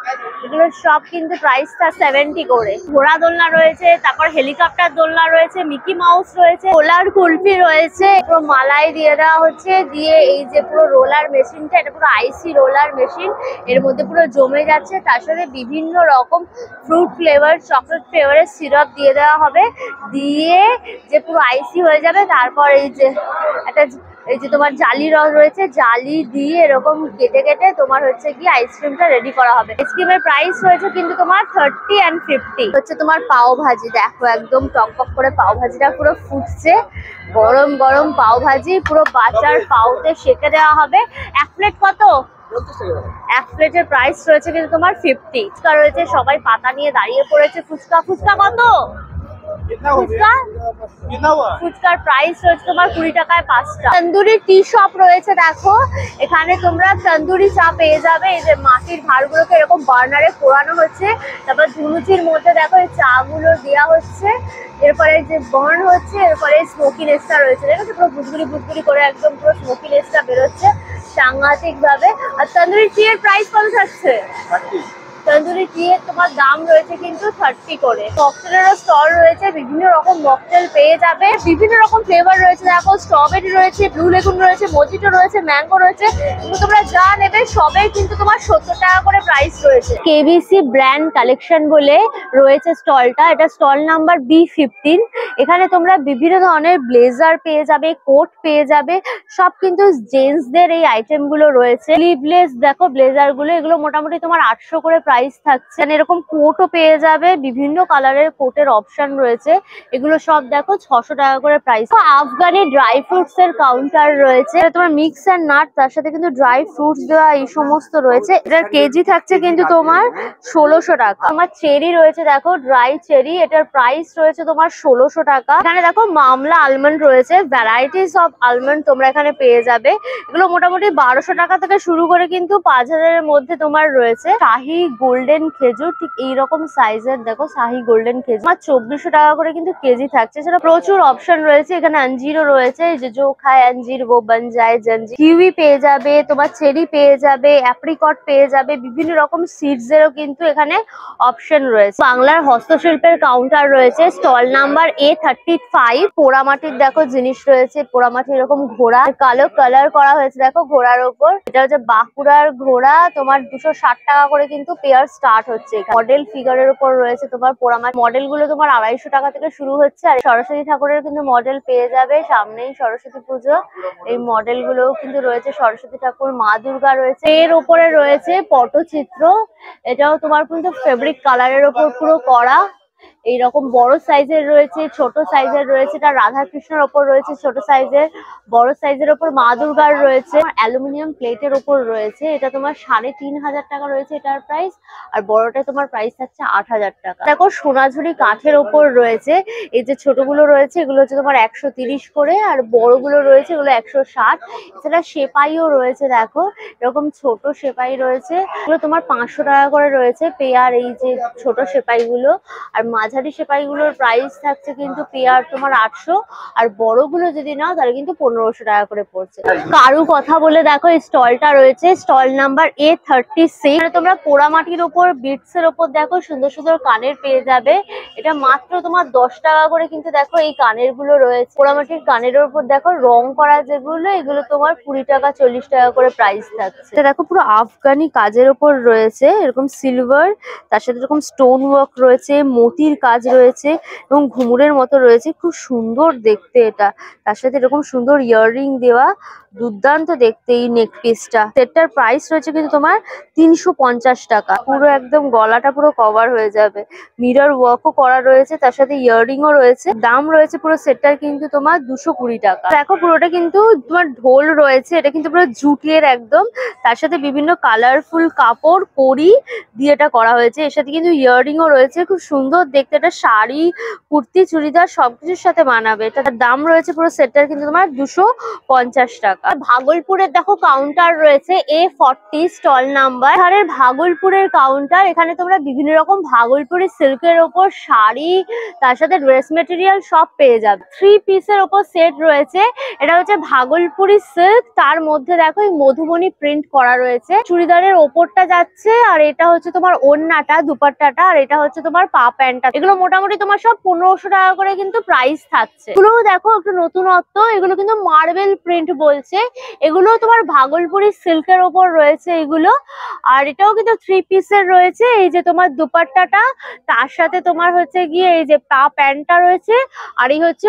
এগুলো সব কিন্তু প্রাইসটা 70 করে। ঘোড়া দোলনা রয়েছে, তারপর হেলিকপ্টার দোলনা রয়েছে, মিকি মাউস রয়েছে, রোলার কুলফি রয়েছে, পুরো মালাই দিয়ে দেওয়া হচ্ছে, দিয়ে এই যে পুরো রোলার মেশিনটা, এটা পুরো আইসি রোলার মেশিন, এর মধ্যে পুরো জমে যাচ্ছে। তার সাথে বিভিন্ন রকম ফ্রুট ফ্লেভার, চকলেট ফ্লেভারের সিরাপ দিয়ে দেওয়া হবে, দিয়ে যে পুরো আইসি হয়ে যাবে। তারপর এই যে একটা এই যে তোমার জালি রয়েছে, জালি দিয়ে এরকম কেটে কেটে তোমার হচ্ছে কি আইসক্রিমটা রেডি করা হবে। আইসক্রিমের প্রাইস হয়েছে কিন্তু তোমার 30 and 50। হচ্ছে তোমার পাও ভাজি, দেখো একদম টকটক করে পাও ভাজিটা পুরো ফুটছে, গরম গরম পাও ভাজি পুরো বাটার পাউতে সেঁকে দেওয়া হবে। এক প্লেট কত? এক প্লেটের প্রাইস রয়েছে কিন্তু তোমার 50। ফুচকা রয়েছে, সবাই পাতা নিয়ে দাঁড়িয়ে পড়েছে। ফুচকা কত? ফুচকার প্রাইস রয়েছে তোমার 20 টাকায় 5টা। তন্দুরি টি শপ রয়েছে, দেখো এখানে তোমরা তন্দুরি চা পেয়ে যাবে। এই যে মাটির ভাঁড়গুলোকে এরকম বার্নারে পোড়ানো হচ্ছে, তারপর ধুনুচির মধ্যে দেখো এই চা গুলো দেওয়া হচ্ছে, এরপরে যে বার্ন হচ্ছে, এরপরে স্মোকিনেসটা রয়েছে, দেখো পুরো বুদবুড়ি করে একদম পুরো স্মোকিনেসটা বেরোচ্ছে সাংঘাতিক ভাবে। আর তন্দুরি টি এর প্রাইস কত থাকছে? তন্দুরি টি এর তোমার দাম রয়েছে কিন্তু 30 করে। মকটেলেরও স্টল রয়েছে, বিভিন্ন রকম মকটেল পেয়ে যাবে, বিভিন্ন রকম ফ্লেভার রয়েছে। দেখো স্ট্রবেরি রয়েছে, ব্লু লেগুন রয়েছে, মজিটো রয়েছে, ম্যাঙ্গো রয়েছে। তোমরা যা নেবে সবেই কিন্তু তোমার 70 টাকা করে প্রাইস রয়েছে। কেবিসি ব্র্যান্ড কালেকশন বলে রয়েছে স্টলটা, এটা স্টল নাম্বার B15। এখানে তোমরা বিভিন্ন ধরনের ব্লেজার পেয়ে যাবে, কোট পেয়ে যাবে, সব কিন্তু জেন্টসদের এই আইটেম গুলো রয়েছে। স্লিভলেস দেখো ব্লেজার গুলো, এগুলো মোটামুটি তোমার 800 করে প্রাইস থাকছে। এরকম কোটও পেয়ে যাবে, বিভিন্ন কালারের কোটের অপশন রয়েছে। এগুলো সব দেখো 600 টাকা করে প্রাইস। আফগানি ড্রাই ফ্রুটস এর কাউন্টার রয়েছে, তোমার মিক্স এন্ড নাট, তার সাথে কিন্তু ড্রাই ফ্রুটস দেওয়া এই সমস্ত রয়েছে। এটার কেজি থাকছে কিন্তু তোমার 1600 টাকা। তোমার চেরি রয়েছে, দেখো ড্রাই চেরি, এটার প্রাইস রয়েছে তোমার 1600 টাকা। এখানে দেখো মামলা আলমন্ড রয়েছে, ভ্যারাইটিস অফ আলমন্ড তোমরা এখানে পেয়ে যাবে। এগুলো মোটামুটি 1200 টাকা থেকে শুরু করে কিন্তু 5000 এর মধ্যে তোমার রয়েছে। শাহি গোল্ডেন খেজুর, ঠিক এইরকম সাইজের দেখো শাহি গোল্ডেন খেজুর, আমার 2400 টাকা করে কিন্তু কেজি থাকছে। সেটা প্রচুর অপশন রয়েছে, এখানে अंजीरो রয়েছে, যে খায় अंजीर वो बन जाए जंजीर। কিউই পেয়ে যাবে, তোমার চেরি পেয়ে যাবে, অ্যাপ্রিকট পেয়ে যাবে, বিভিন্ন রকম সিডস এরও কিন্তু এখানে অপশন রয়েছে। বাংলার হস্তশিল্পের কাউন্টার রয়েছে, স্টল নাম্বার A35। পোড়ামাটির দেখো জিনিস রয়েছে, পোড়ামাটির এরকম ঘোড়া, কালো কালার করা হয়েছে দেখো ঘোড়ার ওপর। এটা হচ্ছে বাঁকুড়ার ঘোড়া, তোমার 260 টাকা করে কিন্তু পেয়ার স্টার্ট হচ্ছে। মডেল ফিগারের উপর রয়েছে তোমার পোড়ামাটি, মডেল গুলো তোমার 250 টাকা থেকে শুরু হচ্ছে। আর সরস্বতী ঠাকুরের কিন্তু মডেল পেয়ে যাবে, সামনেই সরস্বতী পুজো, এই মডেল গুলোও কিন্তু রয়েছে। সরস্বতী ঠাকুর, মা দুর্গা রয়েছে। এর উপরে রয়েছে পটচিত্র, এটাও তোমার কিন্তু ফেব্রিক কালারের উপর পুরো করা। এইরকম বড় সাইজের রয়েছে, ছোট সাইজের রয়েছে, এটা রাধা কৃষ্ণের ওপর রয়েছে ছোট সাইজের। বড় সাইজের ওপর মা দুর্গার রয়েছে, অ্যালুমিনিয়াম প্লেটের ওপর রয়েছে। এটা তোমার 3500 টাকা রয়েছে এটার প্রাইস, আর বড়টা তোমার প্রাইস থাকছে 8000 টাকা। দেখো সোনাঝুরি কাঠের ওপর রয়েছে, এই যে ছোটগুলো রয়েছে এগুলো হচ্ছে তোমার 130 করে, আর বড়গুলো রয়েছে এগুলো 160। এছাড়া সেপাইও রয়েছে, দেখো এরকম ছোট সেপাই রয়েছে, এগুলো তোমার 500 টাকা করে রয়েছে পেয়ার, এই যে ছোট সেপাই গুলো। আর মাঝারি সেপাইগুলোর প্রাইস থাকছে কিন্তু পেয়ার তোমার 800, আর বড়গুলো যদি নাও তাহলে কিন্তু 1500 টাকা করে পড়ছে। কারু কথা বলে দেখো এই স্টলটা রয়েছে, স্টল নাম্বার A36। তোমরা পোড়ামাটির ওপর বিটস এর ওপর দেখো সুন্দর সুন্দর কানের পেয়ে যাবে। এটা মাত্র তোমার 10 টাকা করে কিন্তু দেখো এই কানের গুলো রয়েছে। পোড়ামাটির কানের উপর দেখো রং করা যেগুলো, এগুলো তোমার 20 টাকা 40 টাকা করে প্রাইস থাকছে। এটা দেখো পুরো আফগানি কাজের ওপর রয়েছে, এরকম সিলভার, তার সাথে এরকম স্টোন ওয়ার্ক রয়েছে, মতির কাজ রয়েছে এবং ঘুঙুরের মতো রয়েছে। খুব সুন্দর দেখতে এটা, তার সাথে এরকম সুন্দর ইয়াররিং দেওয়া, দুর্দান্ত দেখতে এই নেক পিসটা। সেটটার প্রাইস রয়েছে কিন্তু তোমার 350 টাকা। পুরো একদম গলাটা পুরো কভার হয়ে যাবে, মিরর ওয়ার্কও করা রয়েছে, তার সাথে ইয়াররিংও রয়েছে। দাম রয়েছে পুরো সেটটার কিন্তু তোমার 220 টাকা। দেখো পুরোটা কিন্তু তোমার ঢোল রয়েছে, এটা কিন্তু পুরো জুটের একদম, তার সাথে বিভিন্ন কালারফুল কাপড় কড়ি দিয়ে এটা করা হয়েছে। এর সাথে কিন্তু ইয়াররিংও রয়েছে, খুব সুন্দর দেখতে। এটা শাড়ি, কুর্তি, চুড়িদার সবকিছুর সাথে মানাবে। এটার দাম রয়েছে পুরো সেটটার কিন্তু তোমার 250 টাকা। ভাগলপুরের দেখো কাউন্টার রয়েছে A40 স্টল নাম্বার। এখানের ভাগলপুরের কাউন্টার, এখানে তোমরা বিভিন্ন রকম ভাগলপুরি সিল্কের ওপর শাড়ি, তার সাথে ড্রেস মেটেরিয়াল সব পেয়ে যাবে। 3 পিসের ওপর সেট রয়েছে, এটা হচ্ছে ভাগলপুরি সিল্ক, তার মধ্যে দেখো এই মধুবনী প্রিন্ট করা রয়েছে। চুড়িদারের ওপরটা যাচ্ছে, আর এটা হচ্ছে তোমার ওড়নাটা, দুপাট্টাটা, আর এটা হচ্ছে তোমার পা প্যান্টটা। এগুলো মোটামুটি তোমার সব 1500 টাকা করে কিন্তু প্রাইস থাকছে। এগুলো দেখো একটু নতুনত্ব, এগুলো কিন্তু মার্বেল প্রিন্ট বলছে। এগুলো তোমার ভাগলপুরি সিল্কের ওপর রয়েছে এগুলো। আর এটাও কিন্তু 3 পিসের রয়েছে, এই যে তোমার দুপাট্টাটা, তার সাথে তোমার হচ্ছে গিয়ে এই যে পা প্যান্টটা রয়েছে, আর এই হচ্ছে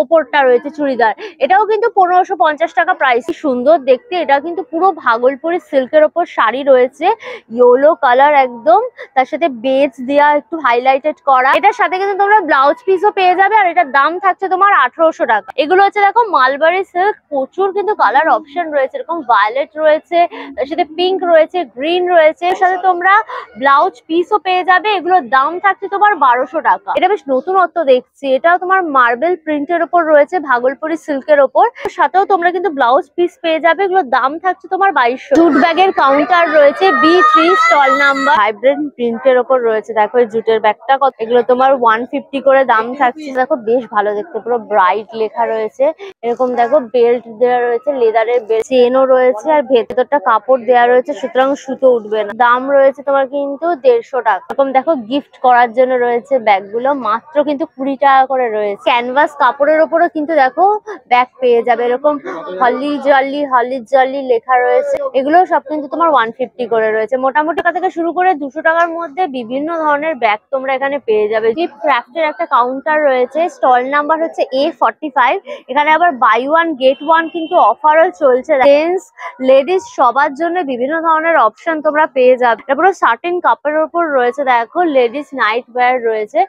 ওপরটা রয়েছে চুড়িদার। এটাও কিন্তু 1550 টাকা প্রাইস। সুন্দর দেখতে, এটা কিন্তু পুরো ভাগলপুরি সিল্কের ওপর শাড়ি রয়েছে, ইয়েলো কালার একদম, তার সাথে বেজ দেওয়া একটু হাইলাইটেড করা। এটার সাথে কিন্তু তোমরা ব্লাউজ পিসও পেয়ে যাবে, আর এটার দাম থাকছে তোমার 1800 টাকা। এগুলো হচ্ছে দেখো মালবারি সিল্ক, প্রচুর কিন্তু কালার অপশন রয়েছে, এরকম ভায়োলেট রয়েছে, তার সাথে পিঙ্ক রয়েছে, গ্রিন রয়েছে, এর সাথে তোমরা ব্লাউজ পিসও পেয়ে যাবে। এগুলোর দাম থাকছে তোমার 1200 টাকা। এটা বেশ নতুনত্ব দেখছি, এটাও তোমার মার্বেল প্রিন্টের ওপর রয়েছে, ভাগলপুরি সিল্কের ওপর, সাথেও তোমরা কিন্তু ব্লাউজ পিস পেয়ে যাবে। এগুলোর দাম থাকছে তোমার 2200। জুট ব্যাগের কাউন্টার রয়েছে B3 স্টল নাম্বার। ভাইব্রেন্ট প্রিন্টের ওপর রয়েছে, দেখো এই জুটের ব্যাগটা কত। এগুলো তোমার 150 করে দাম থাকছে। দেখো বেশ ভালো দেখতে, পুরো ব্রাইট লেখা রয়েছে। এরকম দেখো বেল্ট দেওয়া রয়েছে, লেদারের বেল্ট, চেনও রয়েছে, আর ভেতরটা কাপড় দেওয়া রয়েছে, সুতরাং সুতো উঠবে না। দাম রয়েছে তোমার কিন্তু 150 টাকা। এরকম দেখো গিফট করার জন্য রয়েছে ব্যাগ গুলো, মাত্র কিন্তু 20 টাকা করে রয়েছে। ক্যানভাস কাপড়ের ওপরও কিন্তু দেখো ব্যাগ পেয়ে যাবে, এরকম হলি জলি লেখা রয়েছে। এগুলো সব কিন্তু তোমার 150 করে রয়েছে। মোটামুটি টাকা থেকে শুরু করে 200 টাকার মধ্যে বিভিন্ন ধরনের ব্যাগ তোমরা এখানে পেয়ে যাবে। গিফট ক্রাফটের একটা কাউন্টার রয়েছে, স্টল নাম্বার হচ্ছে A45। এখানে আবার বাই ওয়ান গেট ওয়ান কিন্তু অফারও চলছে। জেন্টস লেডিস সবার জন্য বিভিন্ন ধরনের অপশন তোমরা পেয়ে যাবে। তারপরে সার্টিন কাপড়ের উপর রয়েছে দেখো লেডিস নাইট ওয়্যার রয়েছে,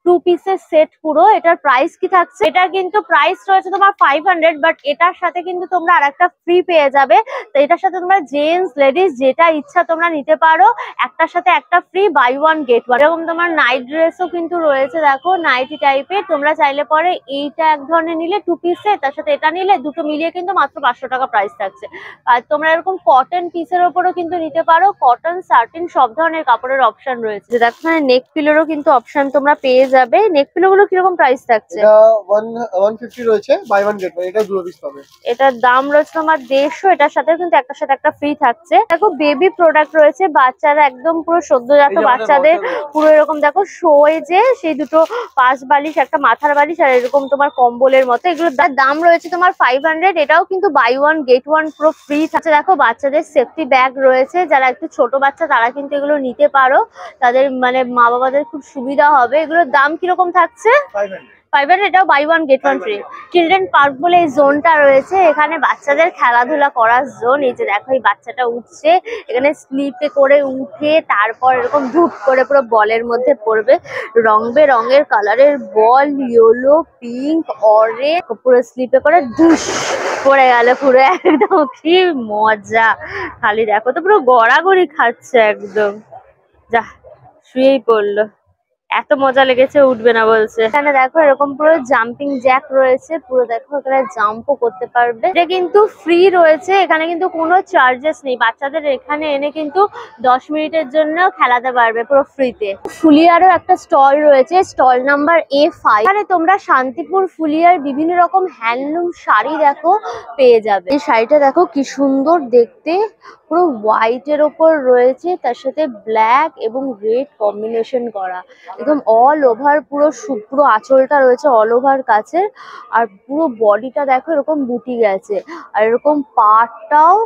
2 পিসের সেট পুরো। এটার প্রাইস কি থাকছে? এটা কিন্তু প্রাইস রয়েছে তোমার 500, বাট এটার সাথে কিন্তু তোমরা আরেকটা ফ্রি পেয়ে যাবে। তো এটার সাথে তোমরা জেন্টস লেডিস যেটা ইচ্ছা তোমরা নিতে পারো, একটার সাথে একটা free, buy one get one. এরকম তোমার নাইট ড্রেসও কিন্তু রয়েছে দেখো, নাইটি টাইপের। তোমরা চাইলে পরে এইটা এক ধরনের নিলে 2 পিসের, তার সাথে এটা নিলে দুটো মিলিয়ে কিন্তু মাত্র 500 টাকা প্রাইস থাকছে। আর তোমরা এরকম কটন পিসের ওপরও কিন্তু নিতে পারো, কটন সার্টিন সব ধরনের কাপড়ের অপশন রয়েছে। দেখো এখানে নেক পিলোরও কিন্তু অপশন তোমরা পেয়ে যাবে। নেক পিলো গুলো কিরকম প্রাইস থাকছে? এটা 150 রয়েছে, বাই ওয়ান গেট ওয়ান। এটা 2 পিস পাবে। এটার দাম রয়েছে তোমার 150। এটার সাথে কিন্তু একটার সাথে একটা ফ্রি থাকছে। দেখো বেবি প্রোডাক্ট রয়েছে, বাচ্চারা একদম পুরো সদ্যজাত বাচ্চাদের পুরো এরকম দেখো শোয়ে যে সেই দুটো পাশ বালিশ, একটা মাথার বালিশ, আর এরকম তোমার কম্বলের মতো। এগুলোর দাম রয়েছে তোমার 500। এটাও কিন্তু বাই ওয়ান গেট ওয়ান পুরো ফ্রি থাকছে। দেখো বাচ্চাদের সেফটি ব্যাগ রয়েছে, যারা একটু ছোট বাচ্চা তারা কিন্তু এগুলো নিতে পারো, তাদের মানে মা বাবাদের খুব সুবিধা হবে। এগুলোর দাম কিরকম থাকছে? 500। এটাও buy one get one free. Children park বলে এই জোনটা রয়েছে, এখানে বাচ্চাদের খেলাধুলা করার জোন। এই যে দেখো এই বাচ্চাটা উঠছে, এখানে স্লিপে করে উঠে তারপর এরকম ধুপ করে পুরো বলের মধ্যে পড়বে। রং বেরঙের কালারের বল, ইয়েলো, পিঙ্ক, অরেঞ্জ, পুরো স্লিপে করে ধুস পড়ে গেল পুরো একদম। কি মজা, খালি দেখো তো পুরো গড়াগড়ি খাচ্ছে একদম। যা শুয়েই পড়লো, এত মজা লেগেছে, উঠবে না বলছে। এখানে দেখো এরকম পুরো জাম্পিং জ্যাক রয়েছে, পুরো দেখো এখানে জাম্পও করতে পারবে। এটা কিন্তু ফ্রি রয়েছে, এখানে কিন্তু কোনো চার্জেস নেই। বাচ্চাদের এখানে এনে কিন্তু 10 মিনিটের জন্য খেলাতে পারবে পুরো ফ্রিতে। ফুলিয়ারও একটা স্টল রয়েছে, স্টল নাম্বার A5। এখানে তোমরা শান্তিপুর ফুলিয়ার বিভিন্ন রকম হ্যান্ডলুম শাড়ি দেখো পেয়ে যাবে। এই শাড়িটা দেখো কি সুন্দর দেখতে, পুরো হোয়াইট এর ওপর রয়েছে, তার সাথে ব্ল্যাক এবং রেড কম্বিনেশন করা। একদম অল ওভার পুরো পুরো আঁচলটা রয়েছে অল ওভার কাছে, আর পুরো বডিটা দেখো এরকম বুটি গেছে, আর এরকম পাটটাও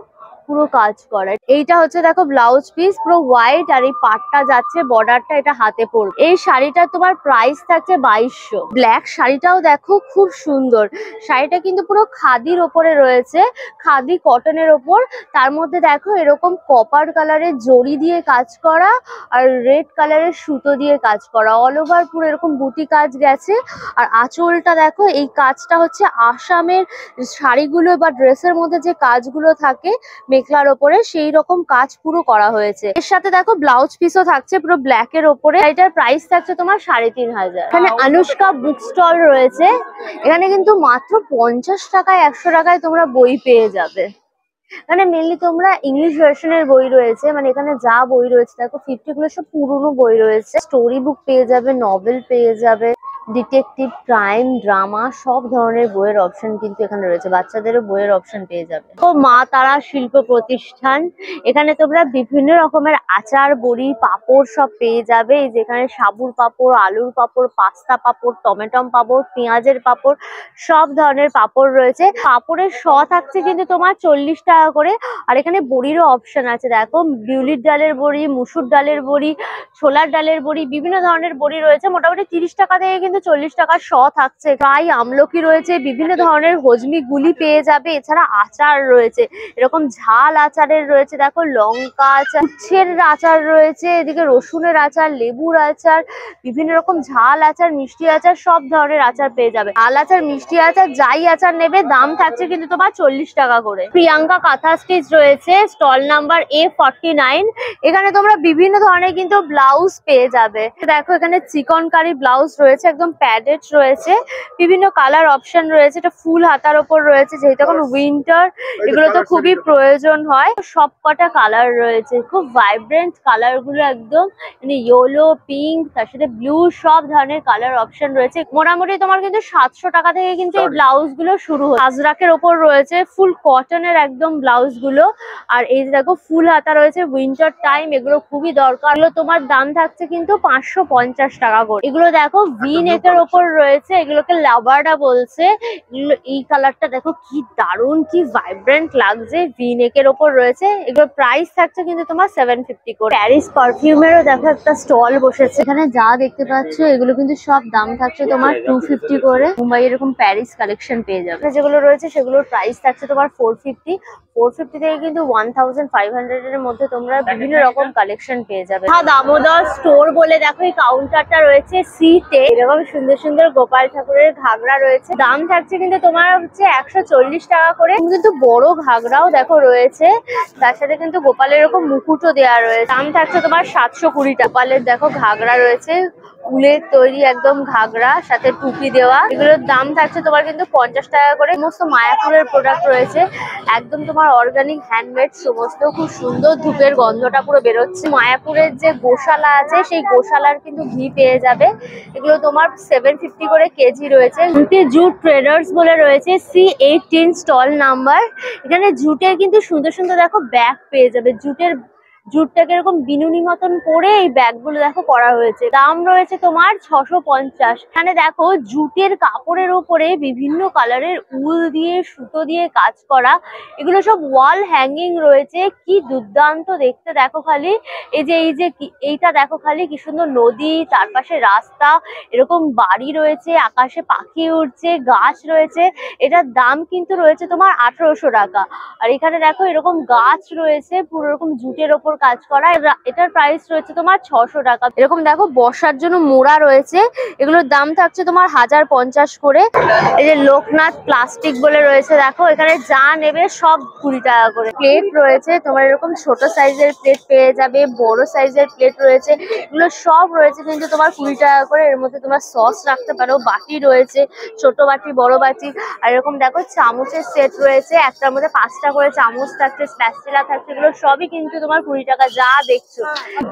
পুরো কাজ করা। এইটা হচ্ছে দেখো ব্লাউজ পিস, পুরো হোয়াইট, আর এই পাটটা যাচ্ছে বর্ডারটা এটা হাতে পড়বে। এই শাড়িটা তোমার প্রাইস থাকছে 2200। ব্ল্যাক শাড়িটাও দেখো খুব সুন্দর, শাড়িটা কিন্তু পুরো খাদির ওপরে রয়েছে, খাদি কটনের ওপর। তার মধ্যে দেখো এরকম কপার কালারের জড়ি দিয়ে কাজ করা, আর রেড কালারের সুতো দিয়ে কাজ করা, অল ওভার পুরো এরকম বুটি কাজ গেছে। আর আঁচলটা দেখো, এই কাজটা হচ্ছে আসামের শাড়িগুলো বা ড্রেসের মধ্যে যে কাজগুলো থাকে মেখলার ওপরে, সেই রকম কাজ পুরো করা হয়েছে। এর সাথে দেখো ব্লাউজ পিসও থাকছে পুরো ব্ল্যাক এর ওপরে। এটার প্রাইস থাকছে তোমার 3500। এখানে আনুষ্কা বুক স্টল রয়েছে, এখানে কিন্তু মাত্র 50 টাকায় 100 টাকায় তোমরা বই পেয়ে যাবে। মানে মেনলি তোমরা ইংলিশ ভার্সনের বই রয়েছে, মানে এখানে যা বই রয়েছে দেখো 50 গুলো সব পুরনো বই রয়েছে। স্টোরি বুক পেয়ে যাবে, নভেল পেয়ে যাবে, ডিটেকটিভ, ক্রাইম, ড্রামা, সব ধরনের বইয়ের অপশন কিন্তু এখানে রয়েছে। বাচ্চাদেরও বইয়ের অপশন পেয়ে যাবে। তো মা তারা শিল্প প্রতিষ্ঠান, এখানে তোমরা বিভিন্ন রকমের আচার, বড়ি, পাঁপড় সব পেয়ে যাবে। এই যেখানে সাবুর পাঁপড়, আলুর পাঁপড়, পাস্তা পাঁপড়, টমেটো পাঁপড়, পেঁয়াজের পাঁপড়, সব ধরনের পাঁপড় রয়েছে। পাঁপড়ের শ থাকছে কিন্তু তোমার 40 টাকা করে। আর এখানে বড়িরও অপশন আছে দেখো, বিউলির ডালের বড়ি, মুসুর ডালের বড়ি, ছোলার ডালের বড়ি, বিভিন্ন ধরনের বড়ি রয়েছে। মোটামুটি 30 টাকা থেকে কিন্তু 40 টাকার শ থাকছে। প্রায় আমলকি রয়েছে, বিভিন্ন ধরনের হজমি গুলি পেয়ে যাবে। এছাড়া আচার রয়েছে, এরকম ঝাল আচারের রয়েছে দেখো, লঙ্কা আচার, উচ্ছের আচার রয়েছে, এদিকে রসুনের আচার, লেবুর আচার, বিভিন্ন রকম ঝাল আচার, মিষ্টি আচার, সব ধরনের আচার পেয়ে যাবে। ঝাল আচার, মিষ্টি আচার, যাই আচার নেবে দাম থাকছে কিন্তু তোমার 40 টাকা করে। প্রিয়াঙ্কা কাঁথা স্টিচ রয়েছে, স্টল নাম্বার A49। এখানে তোমরা বিভিন্ন ধরনের কিন্তু ব্লাউজ পেয়ে যাবে। দেখো এখানে চিকনকারি ব্লাউজ রয়েছে, একদম একদম প্যাডেড রয়েছে, বিভিন্ন কালার অপশন রয়েছে। এটা ফুল হাতার ওপর রয়েছে, যেহেতু এখন উইন্টার এগুলো তো খুবই প্রয়োজন হয়। সব কটা কালার রয়েছে, খুব ভাইব্রেন্ট কালার গুলো একদম, মানে ইয়েলো, পিঙ্ক, তার সাথে ব্লু, সব ধরনের কালার অপশন রয়েছে। মোটামুটি তোমার কিন্তু 700 টাকা থেকে কিন্তু এই ব্লাউজ গুলো শুরু হয়। আজরাকের ওপর রয়েছে ফুল কটনের একদম ব্লাউজ গুলো। আর এই যে দেখো ফুল হাতা রয়েছে, উইন্টার টাইম এগুলো খুবই দরকার। এগুলো তোমার দাম থাকছে কিন্তু 550 টাকা করে। এগুলো দেখো ভি নেকের ওপর রয়েছে, এগুলোকে লাভারডা বলছে। এগুলো এই কালারটা দেখো কি দারুণ, কি ভাইব্রেন্ট লাগছে, ভি নেকের ওপর রয়েছে। এগুলো প্রাইস থাকছে কিন্তু তোমার 750 করে। প্যারিস পারফিউমেরও দেখো একটা স্টল বসেছে, এখানে যা দেখতে পাচ্ছ এগুলো কিন্তু সব দাম থাকছে তোমার 250 করে। মুম্বাই এরকম প্যারিস কালেকশন পেয়ে যাবে। যেগুলো রয়েছে সেগুলোর প্রাইস থাকছে তোমার 450 থেকে কিন্তু 1500 এর মধ্যে তোমরা বিভিন্ন রকম কালেকশন পেয়ে যাবে। হ্যাঁ, দামোদর স্টোর বলে দেখো এই কাউন্টারটা রয়েছে সিটে। এরকম সুন্দর সুন্দর গোপাল ঠাকুরের ঘাগরা রয়েছে, দাম থাকছে কিন্তু তোমার হচ্ছে 140 টাকা করে। কিন্তু বড় ঘাগরাও দেখো রয়েছে, তার সাথে কিন্তু গোপালের এরকম মুকুটও দেওয়া রয়েছে, দাম থাকছে তোমার 720 টাকা। গোপালের দেখো ঘাগরা রয়েছে, উলের তৈরি একদম ঘাগরা, সাথে টুপি দেওয়া। এগুলোর দাম থাকছে তোমার কিন্তু 50 টাকা করে। সমস্ত মায়াপুরের প্রোডাক্ট রয়েছে, একদম তোমার অর্গানিক হ্যান্ডমেড সমস্ত, খুব সুন্দর ধূপের গন্ধটা পুরো বেরোচ্ছে। মায়াপুরের যে গোশালা আছে সেই গোশালার কিন্তু ঘি পেয়ে যাবে। এগুলো তোমার 750 করে কেজি রয়েছে। জুট ট্রেডার্স বলে রয়েছে, C18 স্টল নাম্বার। এখানে জুটের কিন্তু সুন্দর সুন্দর দেখো ব্যাগ পেয়ে যাবে। জুটটাকে এরকম বিনুনি মতন করে এই ব্যাগ গুলো দেখো করা হয়েছে, দাম রয়েছে তোমার 650। এখানে দেখো জুটের কাপড়ের উপরে বিভিন্ন কালারের উল দিয়ে সুতো দিয়ে কাজ করা, এগুলো সব ওয়াল হ্যাঙ্গিং রয়েছে, কি দুর্দান্ত দেখতে দেখো খালি। এই যে এইটা দেখো খালি কি সুন্দর নদী, তার পাশে রাস্তা, এরকম বাড়ি রয়েছে, আকাশে পাখি উড়ছে, গাছ রয়েছে। এটার দাম কিন্তু রয়েছে তোমার 1800 টাকা। আর এখানে দেখো এরকম গাছ রয়েছে পুরো এরকম জুটের ওপর কাজ করা, এটার প্রাইস রয়েছে তোমার 600 টাকা। এরকম দেখো বসার জন্য মোড়া রয়েছে, এগুলোর দাম থাকছে তোমার 1050 করে। এই যে লোকনাথ প্লাস্টিক বলে রয়েছে, দেখো এখানে যা নেবে সব 20 টাকা করে। প্লেট রয়েছে তোমার এরকম ছোট সাইজের প্লেট পেয়ে যাবে, বড় সাইজের প্লেট রয়েছে, এগুলো সব রয়েছে কিন্তু তোমার 20 টাকা করে। এর মধ্যে তোমার সস রাখতে পারো, বাটি রয়েছে, ছোট বাটি, বড় বাটি। আর এরকম দেখো চামচের সেট রয়েছে, একটার মধ্যে 5টা করে চামচ থাকছে, স্প্যাচুলা থাকছে, এগুলো সবই কিন্তু তোমার 20 টাকা। যা দেখছো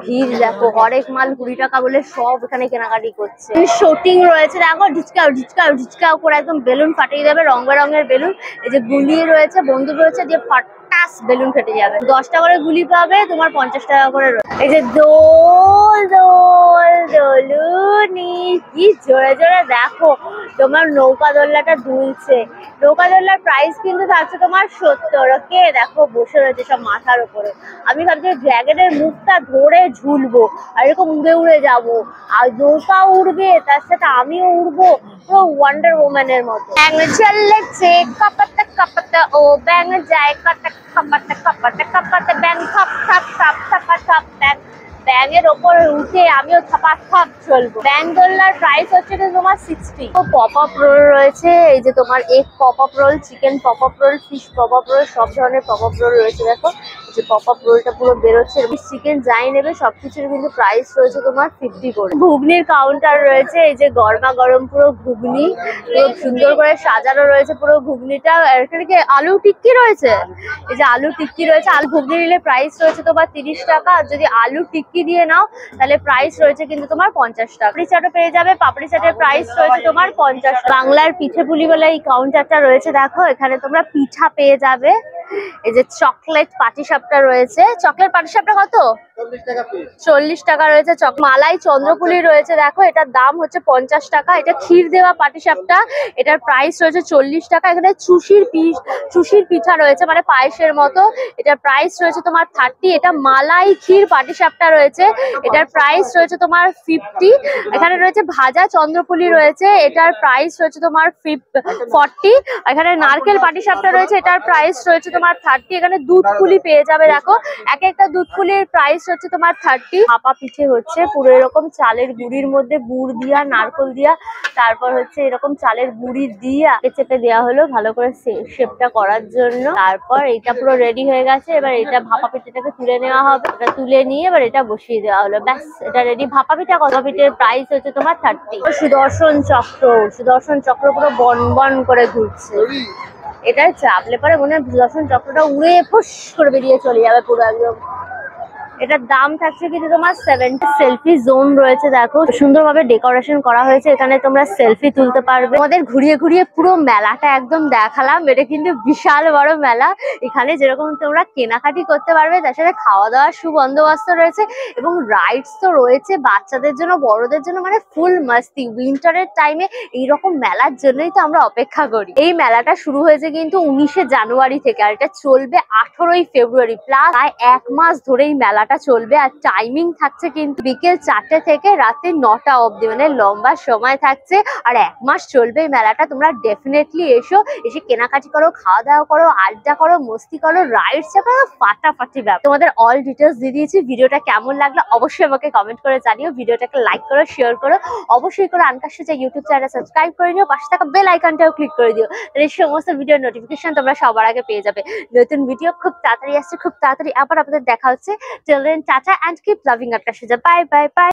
ভিড় দেখো, হরেক মাল 20 টাকা বলে সব এখানে কেনাকাটি করছে। শুটিং রয়েছে দেখো, ঢিচকাও ঢিচকাও ঢিচকাও করে একদম বেলুন ফাটিয়ে দেবে, রং বেরঙের বেলুন। এই যে গুলি রয়েছে, বন্দুক রয়েছে, দিয়ে ফাটাস বেলুন ফেটে যাবে। 10টা করে গুলি পাবে, তোমার 50 টাকা করে। এই যে দোল দোল দোলুনি, কি জোরে জোরে দেখো তোমার নৌকা দোলনাটা দুলছে। নৌকা দোলনার প্রাইস কিন্তু থাকছে তোমার 70। কে দেখো বসে রয়েছে সব মাথার উপরে। আমি ভাবছি ড্রাগনের মুখটা ধরে ঝুলবো আর এরকম উড়ে উড়ে যাবো, আর নৌকা উড়বে তার সাথে আমিও উড়বো, পুরো ওয়ান্ডার ওম্যানের মতো। ব্যাঙ চলেছে কাপাতে কাপাতে, ও ব্যাঙ যায় কাটা কাপাতে কাপাতে কাপাতে, ব্যাঙ থাপ থাপ থাপ থাপা থাপ। ব্যাঙের ওপরে উঠে আমিও থাপা থাপ চলবো। ব্যাঙ দোলনার প্রাইস হচ্ছে তোমার 60। পপ আপ রোল রয়েছে, এই যে তোমার egg pop up role, chicken pop up role, fish pop up role, সব ধরনের পপ আপ রোল রয়েছে। দেখো যে পপ আপ রোলটা পুরো বেরোচ্ছে, চিকেন যাই নেবে সবকিছুর কিন্তু প্রাইস রয়েছে তোমার 50 করে। ঘুগনির কাউন্টার রয়েছে, এই যে গরমা গরম পুরো ঘুগনি, খুব সুন্দর করে সাজানো রয়েছে পুরো ঘুগনিটা। এখানে কি আলু টিক্কি রয়েছে, এই যে আলু টিক্কি রয়েছে। আলু ঘুগনি নিলে প্রাইস রয়েছে তোমার 30 টাকা, আর যদি আলু টিক্কি দিয়ে নাও তাহলে প্রাইস রয়েছে কিন্তু তোমার 50 টাকা। পাপড়ি চাটও পেয়ে যাবে, পাপড়ি চাটের প্রাইস রয়েছে তোমার 50 টাকা। বাংলার পিঠে পুলি বলে এই কাউন্টারটা রয়েছে, দেখো এখানে তোমরা পিঠা পেয়ে যাবে। এই যে চকলেট পাটিসাপটা রয়েছে, চকলেট পাটিসাপটা কত? 40 টাকা রয়েছে। মালাই চন্দ্রপুলি রয়েছে, দেখো এটার দাম হচ্ছে 50 টাকা। এটা ক্ষীর দেওয়া পাটিসাপটা, এটার প্রাইস রয়েছে 40 টাকা। এখানে চুষির পিঠা রয়েছে, মানে পায়েসের মতো, এটার প্রাইস রয়েছে তোমার 30। এটা মালাই ক্ষীর পাটিসাপটা রয়েছে, এটার প্রাইস রয়েছে তোমার 50। এখানে রয়েছে ভাজা চন্দ্রপুলি রয়েছে, এটার প্রাইস রয়েছে তোমার 40। এখানে নারকেল পাটিসাপটা রয়েছে, এটার প্রাইস রয়েছে তোমার 30। এখানে দুধ পুলি পেয়ে যাবে, দেখো এক একটা দুধ পুলির প্রাইস হচ্ছে তোমার 30। ভাপা পিঠে হচ্ছে পুরো এরকম চালের গুঁড়ির মধ্যে গুড় দিয়া, নারকোল দিয়া, তারপর হচ্ছে এরকম চালের গুঁড়ি দিয়া চেপে দেওয়া হলো ভালো করে শেপটা করার জন্য। তারপর এটা পুরো রেডি হয়ে গেছে। এবার এটা ভাপা পিঠেটাকে তুলে নেওয়া হবে, এটা তুলে নিয়ে এবার এটা বসিয়ে দেওয়া হলো, ব্যাস এটা রেডি ভাপা পিঠা। ভাপা পিঠের প্রাইস হচ্ছে তোমার 30। সুদর্শন চক্র, সুদর্শন চক্র পুরো বন বন করে ঘুরছে। এটা চাপলে পরে মনে হয় সুদর্শন চক্রটা উড়ে ফুস করে বেরিয়ে চলে যাবে পুরো একদম। এটার দাম থাকছে কিন্তু তোমার 70। সেলফি জোন রয়েছে, দেখো সুন্দরভাবে ডেকোরেশন করা হয়েছে, এখানে তোমরা সেলফি তুলতে পারবে। আমাদের ঘুরিয়ে ঘুরিয়ে পুরো মেলাটা একদম দেখালাম। এটা কিন্তু বিশাল বড় মেলা, এখানে যেরকম তোমরা কেনাকাটি করতে পারবে তার সাথে খাওয়া দাওয়ার সুবন্দোবস্ত রয়েছে এবং রাইডস তো রয়েছে বাচ্চাদের জন্য বড়দের জন্য, মানে ফুল মাস্তি। উইন্টারের টাইমে এইরকম মেলার জন্যই তো আমরা অপেক্ষা করি। এই মেলাটা শুরু হয়েছে কিন্তু 19শে জানুয়ারি থেকে আর এটা চলবে 18ই ফেব্রুয়ারি, প্লাস প্রায় 1 মাস ধরেই মেলাটা চলবে। আর টাইমিং থাকছে কিন্তু বিকেল 4টে থেকে রাতে 9টা অবধি, মানে লম্বা সময় থাকছে আর 1 মাস চলবে এই মেলাটা। তোমরা ডেফিনেটলি এসো, এসে কেনাকাটি করো, খাওয়া দাওয়া করো, আড্ডা করো, মস্তি করো, রাইডস চাপো, ফাটাফাটি ব্যাপার। তোমাদের অল ডিটেলস দিয়ে দিয়েছি। ভিডিওটা কেমন লাগলো অবশ্যই আমাকে কমেন্ট করে জানিও। ভিডিওটাকে লাইক করো, শেয়ার করো, অবশ্যই করে আনকাশিজা ইউটিউব চ্যানেল সাবস্ক্রাইব করে নিও, পাশে থাকা বেল আইকনটাও ক্লিক করে দিও, তাহলে সমস্ত ভিডিওর নোটিফিকেশন তোমরা সবার আগে পেয়ে যাবে। নতুন ভিডিও খুব তাড়াতাড়ি আসছে, খুব তাড়াতাড়ি আবার আপনাদের দেখা হচ্ছে। Till then, tata and keep loving Ankashija. Bye bye bye.